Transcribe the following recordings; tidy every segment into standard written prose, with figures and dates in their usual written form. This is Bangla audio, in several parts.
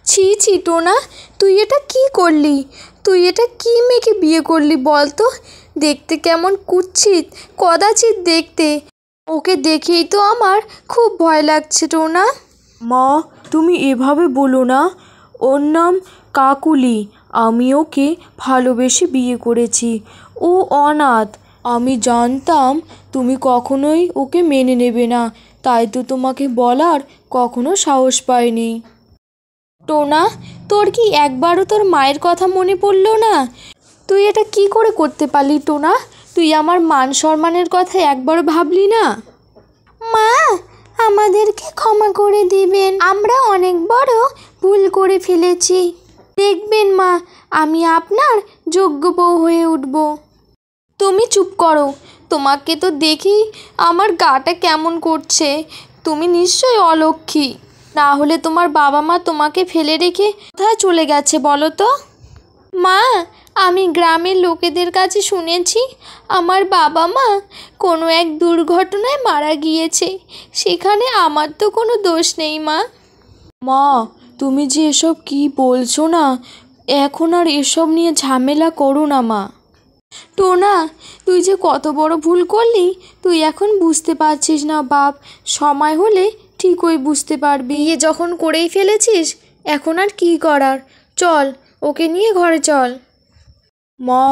ছি ছি টোনা, তুই এটা কি করলি? তুই এটা কি মেয়েকে বিয়ে করলি বল তো? দেখতে কেমন কুৎসিত, কদাচিৎ দেখতে। ওকে দেখেই তো আমার খুব ভয় লাগছে টোনা। মা, তুমি এভাবে বলো না। ওর নাম কাকুলি। আমি ওকে ভালোবেসে বিয়ে করেছি। ও অনাথ। আমি জানতাম তুমি কখনোই ওকে মেনে নেবে না, তাই তো তোমাকে বলার কখনো সাহস পাইনি। টোনা, তোর কি একবারও তোর মায়ের কথা মনে পড়লো না? তুই এটা কি করে করতে পারলি টোনা? তুই আমার মান সম্মানের কথা একবারও ভাবলি না? মা, আমাদেরকে ক্ষমা করে দিবেন, আমরা অনেক বড় ভুল করে ফেলেছি। দেখবেন মা, আমি আপনার যোগ্য বউ হয়ে উঠব। তুমি চুপ করো, তোমাকে তো দেখি আমার গাটা কেমন করছে। তুমি নিশ্চয়ই অলক্ষী, না হলে তোমার বাবা মা তোমাকে ফেলে রেখে কোথায় চলে গেছে বলো তো? মা, আমি গ্রামের লোকেদের কাছে শুনেছি আমার বাবা মা কোনো এক দুর্ঘটনায় মারা গিয়েছে। সেখানে আমার তো কোনো দোষ নেই মা। মা, তুমি যে এসব কি বলছো না, এখন আর এসব নিয়ে ঝামেলা করো না মা। টোনা, তুই যে কত বড় ভুল করলি তুই এখন বুঝতে পারছিস না বাপ। সময় হলে ঠিকই বুঝতে পারবি। বিয়ে যখন করেই ফেলেছিস, এখন আর কি করার। চল, ওকে নিয়ে ঘরে চল। মা,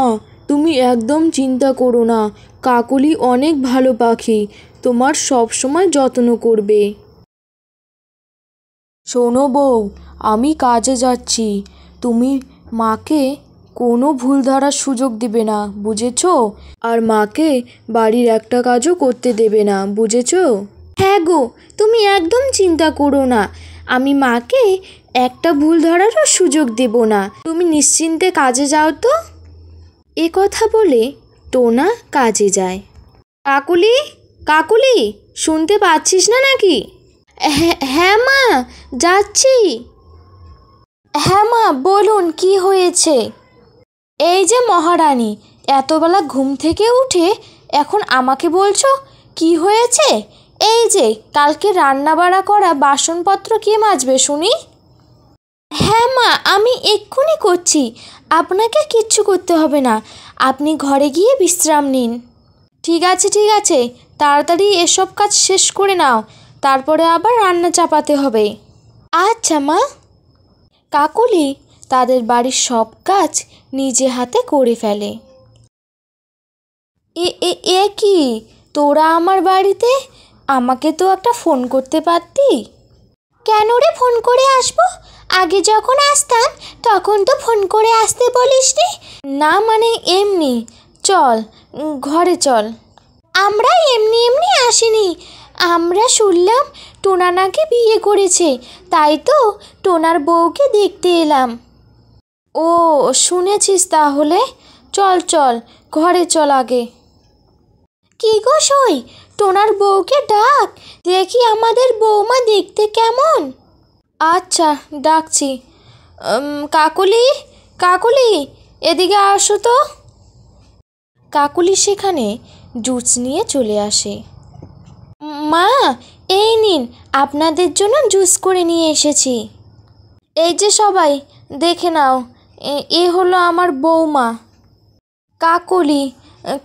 তুমি একদম চিন্তা করো না। কাকলি অনেক ভালো পাখি, তোমার সব সময় যত্ন করবে। শোনো বউ, আমি কাজে যাচ্ছি। তুমি মাকে কোনো ভুল ধরার সুযোগ দিবে না, বুঝেছো? আর মাকে বাড়ির একটা কাজও করতে দেবে না, বুঝেছো? হ্যাঁ গো, তুমি একদম চিন্তা করো না। আমি মাকে একটা ভুল ধরারও সুযোগ দেব না। তুমি নিশ্চিন্তে কাজে যাও তো। এ কথা বলে টোনা কাজে যায়। কাকুলি, কাকুলি, শুনতে পাচ্ছিস না নাকি? হ্যাঁ মা, যাচ্ছি। হ্যাঁ মা, বলুন কি হয়েছে? এই যে মহারানী, এতবেলা ঘুম থেকে উঠে এখন আমাকে বলছো কি হয়েছে? এই যে কালকে রান্নাবাড়া করা বাসনপত্র কে মাজবে শুনি? হ্যাঁ মা, আমি এক্ষুনি করছি। আপনাকে কিচ্ছু করতে হবে না, আপনি ঘরে গিয়ে বিশ্রাম নিন। ঠিক আছে ঠিক আছে, তাড়াতাড়ি এসব কাজ শেষ করে নাও, তারপরে আবার রান্না চাপাতে হবে। আচ্ছা মা। কাকুলি তাদের বাড়ির সব কাজ নিজে হাতে করে ফেলে। এ এ এ কি, তোরা আমার বাড়িতে? আমাকে তো একটা ফোন করতে পারতি। কেন রে ফোন করে আসবো? আগে যখন আসতাম তখন তো ফোন করে আসতে বলিসনি। না মানে এমনি। চল, ঘরে চল। আমরা এমনি এমনি আসিনি, আমরা শুনলাম টোনা নাকি বিয়ে করেছে, তাই তো টোনার বউকে দেখতে এলাম। ও, শুনেছিস তাহলে? চল চল, ঘরে চল আগে। কি গো সই, টোনার বউকে ডাক, দেখি আমাদের বউমা দেখতে কেমন। আচ্ছা, ডাকছি। কাকুলি, কাকুলি, এদিকে আসো তো। কাকুলি সেখানে জুস নিয়ে চলে আসে। মা, এই নিন, আপনাদের জন্য জুস করে নিয়ে এসেছি। এই যে সবাই দেখে নাও, এ হলো আমার বউমা কাকলি।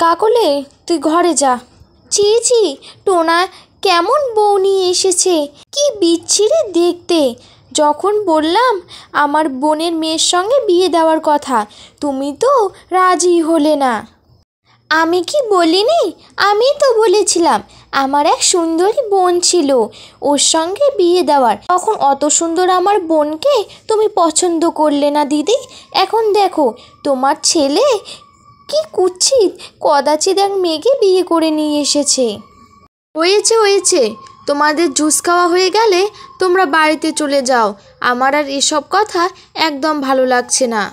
কাকলি, তুই ঘরে যা। ছি ছি, টোনা কেমন বউ নিয়ে এসেছে, কি বিচ্ছিরি দেখতে। যখন বললাম আমার বোনের মেয়ের সঙ্গে বিয়ে দেওয়ার কথা, তুমি তো রাজি হলে না। আমি কি বলিনি? আমি তো বলেছিলাম আমার এক সুন্দরী বোন ছিল, ওর সঙ্গে বিয়ে দেওয়ার। তখন অত সুন্দর আমার বোনকে তুমি পছন্দ করলে না দিদি। এখন দেখো তোমার ছেলে কি কুৎসিত, কদাচিৎ এক মেয়েকে বিয়ে করে নিয়ে এসেছে। হয়েছে হয়েছে, তোমাদের জুস খাওয়া হয়ে গেলে তোমরা বাড়িতে চলে যাও। আমার আর এসব কথা একদম ভালো লাগছে না।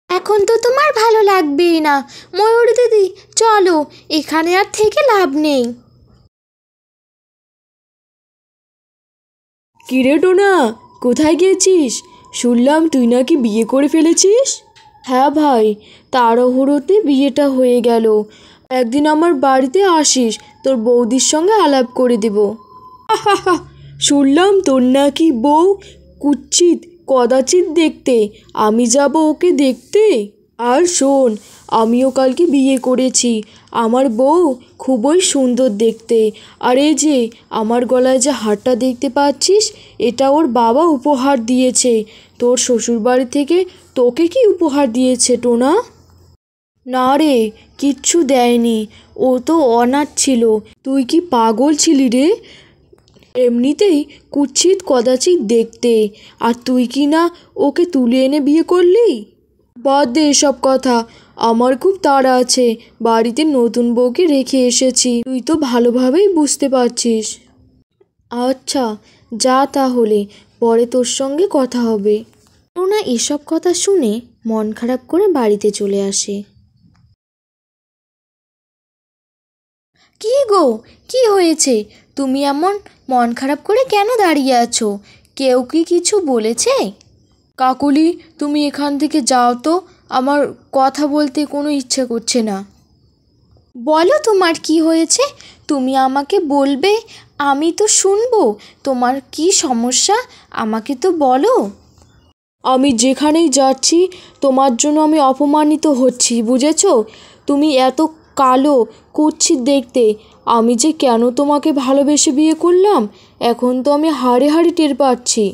এখন তো তোমার ভালো লাগবেই না। ময়ূর দিদি, চলো, এখানে আর থেকে লাভ নেই। কিরে টোনা, কোথায় গেছিস? শুনলাম তুই নাকি বিয়ে করে ফেলেছিস। হ্যাঁ ভাই, তাড়াহুড়োতে বিয়েটা হয়ে গেল। একদিন আমার বাড়িতে আসিস, তোর বৌদির সঙ্গে আলাপ করে দেব। শুনলাম তোর নাকি বউ কুৎসিত, কদাচিৎ দেখতে, আমি যাব ওকে দেখতে। আর শোন, আমিও কালকে বিয়ে করেছি, আমার বউ খুবই সুন্দর দেখতে। আর এই যে আমার গলায় যে হারটা দেখতে পাচ্ছিস, এটা ওর বাবা উপহার দিয়েছে। তোর শ্বশুরবাড়ি থেকে তোকে কি উপহার দিয়েছে টোনা? না রে, কিচ্ছু দেয়নি, ও তো অনাথ ছিল। তুই কি পাগল ছিলি রে? এমনিতেই কুৎসিত কদাচিৎ দেখতে, আর তুই কি না ওকে তুলে এনে বিয়ে করলি? বাদ দে এসব কথা, আমার খুব তাড়া আছে, বাড়িতে নতুন বউকে রেখে এসেছি, তুই তো ভালোভাবেই বুঝতে পারছিস। আচ্ছা যা তাহলে, পরে তোর সঙ্গে কথা হবে। টোনা এসব কথা শুনে মন খারাপ করে বাড়িতে চলে আসে। কি গো, কি হয়েছে? তুমি এমন মন খারাপ করে কেন দাঁড়িয়ে আছো? কেউ কি কিছু বলেছে? কাকুলি, তুমি এখান থেকে যাও তো, আমার কথা বলতে কোনো ইচ্ছে করছে না। বলো তোমার কি হয়েছে, তুমি আমাকে বলবে, আমি তো শুনবো। তোমার কি সমস্যা আমাকে তো বলো। আমি যেখানেই যাচ্ছি তোমার জন্য আমি অপমানিত হচ্ছি, বুঝেছো? তুমি এত কালো কুৎসিত দেখতে, আমি যে কেন তোমাকে ভালোবেসে বিয়ে করলাম এখন তো আমি হাড়ে হাড়ে টের পাচ্ছি।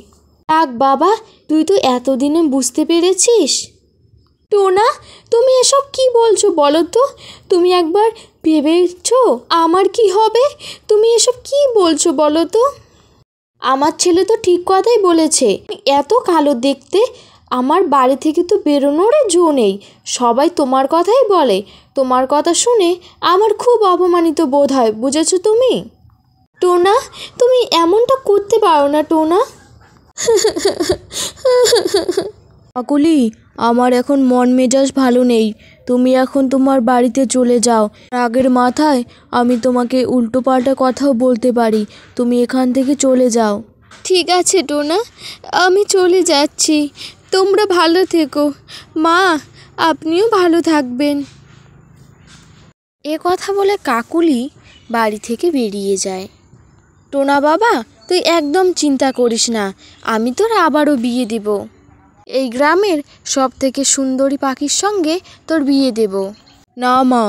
থাক বাবা, তুই তো এতদিনে বুঝতে পেরেছিস। টোনা, তুমি এসব কি বলছো বলো তো? তুমি একবার ভেবেছো আমার কি হবে? তুমি এসব কি বলছো বলো তো? আমার ছেলে তো ঠিক কথাই বলেছে, এত কালো দেখতে, আমার বাড়ি থেকে তো বেরোনোরই জো নেই। সবাই তোমার কথাই বলে, তোমার কথা শুনে আমার খুব অপমানিত বোধ হয়, বুঝেছো তুমি? টোনা, তুমি এমনটা করতে পারো না টোনা। কাকুলি, আমার এখন মন মেজাজ ভালো নেই, তুমি এখন তোমার বাড়িতে চলে যাও। রাগের মাথায় আমি তোমাকে উল্টোপাল্টা কথাও বলতে পারি, তুমি এখান থেকে চলে যাও। ঠিক আছে টোনা, আমি চলে যাচ্ছি, তোমরা ভালো থেকো। মা, আপনিও ভালো থাকবেন। এ কথা বলে কাকুলি বাড়ি থেকে বেরিয়ে যায়। টোনা বাবা, তুই একদম চিন্তা করিস না, আমি তোর আবারও বিয়ে দেব। এই গ্রামের সব থেকে সুন্দরী পাখির সঙ্গে তোর বিয়ে দেব। না মা,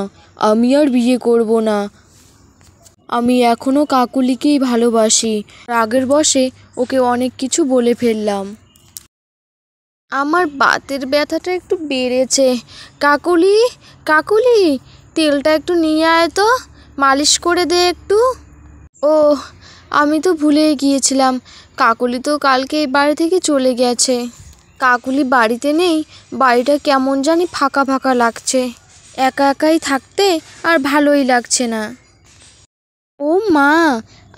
আমি আর বিয়ে করব না, আমি এখনও কাকুলিকেই ভালোবাসি। রাগের বশে ওকে অনেক কিছু বলে ফেললাম। আমার বাতের ব্যথাটা একটু বেড়েছে। কাকুলি, কাকুলি, তেলটা একটু নিয়ে আয় তো, মালিশ করে দে একটু। ও, আমি তো ভুলেই গিয়েছিলাম, কাকুলি তো কালকে এই বাড়ি থেকে চলে গেছে। কাকুলি বাড়িতে নেই, বাড়িটা কেমন জানি ফাঁকা ফাঁকা লাগছে, একা একাই থাকতে আর ভালোই লাগছে না। ও মা,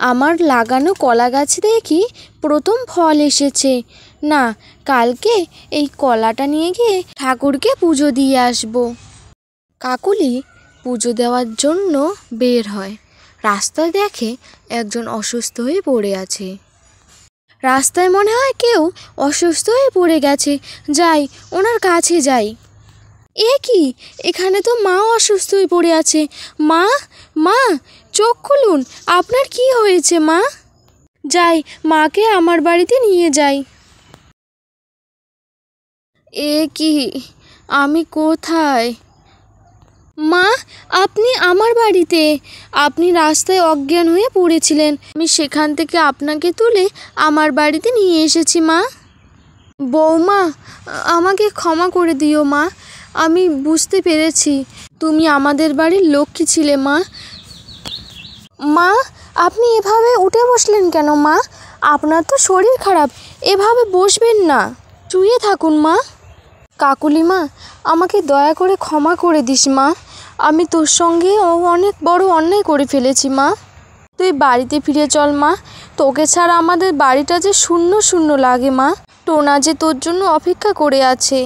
আমার লাগানো কলা গাছে দেখি প্রথম ফল এসেছে। না, কালকে এই কলাটা নিয়ে গিয়ে ঠাকুরকে পুজো দিয়ে আসবো। কাকুলি পুজো দেওয়ার জন্য বের হয়। রাস্তায় দেখে একজন অসুস্থ হয়ে পড়ে আছে। রাস্তায় মনে হয় কেউ অসুস্থ হয়ে পড়ে গেছে, যাই ওনার কাছে যাই। এ কি, এখানে তো মা অসুস্থ হয়ে পড়ে আছে। মা, মা, চোখ খুলুন, আপনার কি হয়েছে মা? যাই, মাকে আমার বাড়িতে নিয়ে যাই। এ কি, আমি কোথায়? মা, আপনি আমার বাড়িতে। আপনি রাস্তায় অজ্ঞান হয়ে পড়েছিলেন, আমি সেখান থেকে আপনাকে তুলে আমার বাড়িতে নিয়ে এসেছি মা। বৌমা, আমাকে ক্ষমা করে দিও মা, আমি বুঝতে পেরেছি তুমি আমাদের বাড়ির লক্ষ্মী ছিলে মা। মা, আপনি এভাবে উঠে বসলেন কেন মা? আপনার তো শরীর খারাপ, এভাবে বসবেন না, শুয়ে থাকুন মা। কাকুলি মা, আমাকে দয়া করে ক্ষমা করে দিস মা, আমি তোর সঙ্গে অনেক বড় অন্যায় করে ফেলেছি মা। তুই বাড়িতে ফিরে চল মা, তোকে ছাড়া আমাদের বাড়িটা যে শূন্য শূন্য লাগে মা। টোনা যে তোর জন্য অপেক্ষা করে আছে।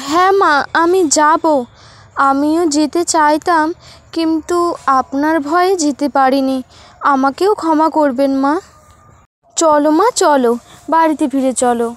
হ্যাঁ মা, আমি যাব, আমিও যেতে চাইতাম, কিন্তু আপনার ভয়ে যেতে পারিনি, আমাকেও ক্ষমা করবেন মা। চলো মা, চলো বাড়িতে ফিরে চলো।